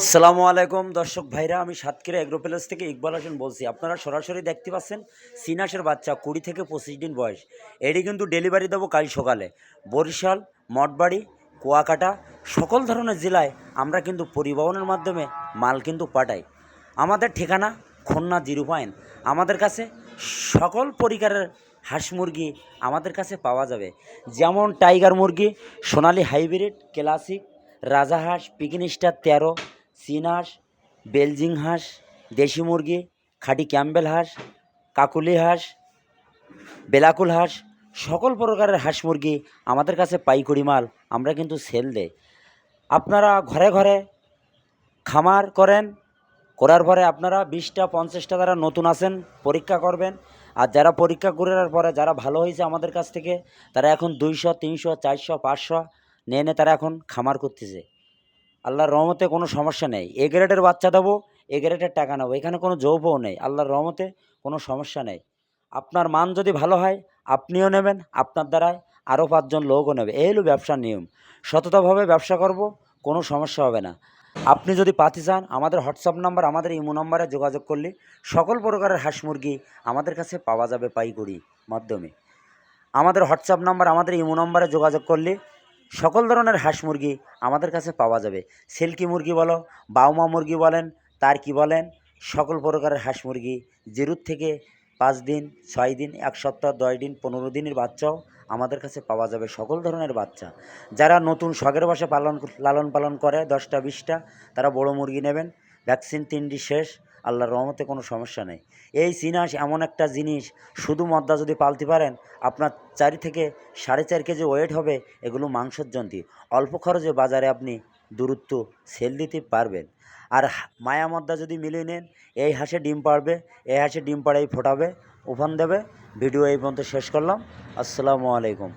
আসসালামু আলাইকুম দর্শক ভাইরা, আমি সাতক্ষীরা এগ্রো প্যালেস থেকে ইকবাল হোসেন বলছি। আপনারা সরাসরি দেখতে পাচ্ছেন সিনাসের বাচ্চা 20 থেকে 25 দিন বয়স। এটি কিন্তু ডেলিভারি দেবো কাল সকালে। বরিশাল, মঠবাড়ি, কুয়াকাটা সকল ধরনের জেলায় আমরা কিন্তু পরিবহনের মাধ্যমে মাল কিন্তু পাঠাই। আমাদের ঠিকানা খুলনা 0 আমাদের কাছে সকল প্রকারের হাঁস মুরগি আমাদের কাছে পাওয়া যাবে, যেমন টাইগার মুরগি, সোনালি হাইব্রিড, ক্লাসিক, রাজাহাঁস, পিকিন স্টার 13, চীন হাঁস, বেলজিং হাঁস, দেশি মুরগি, খাঁটি ক্যাম্বেল হাঁস, কাকুলি হাঁস, বেলাকুল হাঁস, সকল প্রকারের হাঁস মুরগি আমাদের কাছে পাইকারি মাল আমরা কিন্তু সেল দেই। আপনারা ঘরে ঘরে খামার করার পরে আপনারা 20টা 50টা যারা নতুন আছেন পরীক্ষা করবেন। আর যারা পরীক্ষা করার পরে যারা ভালো হয়েছে আমাদের কাছ থেকে, তারা এখন 200 300 400 500 নিয়ে তারা এখন খামার করতেছে। আল্লাহর রহমতে কোনো সমস্যা নেই। এ গ্রেডের বাচ্চা দেবো, এ গ্রেডের টাকা নেবো, এখানে কোনো যৌবও নেই। আল্লাহর রহমতে কোনো সমস্যা নেই। আপনার মান যদি ভালো হয় আপনিও নেবেন, আপনার দ্বারায় আরও 5 জন লোকও নেবে। এই হলো ব্যবসার নিয়ম। সততাভাবে ব্যবসা করব, কোনো সমস্যা হবে না। আপনি যদি পাতি চান, আমাদের হোয়াটসঅ্যাপ নাম্বার, আমাদের ইমো নাম্বারে যোগাযোগ করলে সকল প্রকারের হাঁস মুরগি আমাদের কাছে পাওয়া যাবে পাইকারি মাধ্যমে। আমাদের হোয়াটসঅ্যাপ নাম্বার, আমাদের ইমো নাম্বারে যোগাযোগ করলে সকল ধরনের হাঁস মুরগি আমাদের কাছে পাওয়া যাবে। সিল্কি মুরগি বলো, বাউমা মুরগি বলেন, তার কি বলেন, সকল প্রকারের হাঁস মুরগি 0 থেকে 5 দিন, 6 দিন, 1 সপ্তাহ, 10 দিন, 15 দিনের বাচ্চাও আমাদের কাছে পাওয়া যাবে। সকল ধরনের বাচ্চা যারা নতুন শখের বসে লালন পালন করে 10টা 20টা, তারা বড় মুরগি নেবেন। ভ্যাকসিন 3টি শেষ, আল্লাহর রহমতে কোনো সমস্যা নেই। এই চীনাস এমন একটা জিনিস, শুধু মদ্দা যদি পালতে পারেন আপনার 4 থেকে 4.5 কেজি ওয়েট হবে। এগুলো মাংসের জন্তি, অল্প খরচে বাজারে আপনি দূরত্ব সেল দিতে পারবেন। আর মায়া মদ্দা যদি মিলিয়ে নেন, এই হাঁসে ডিম পাড়বে, এই হাঁসে ডিম পাড়াই ফোটাবে, ওভান দেবে। ভিডিও এই পর্যন্ত শেষ করলাম। আসসালামু আলাইকুম।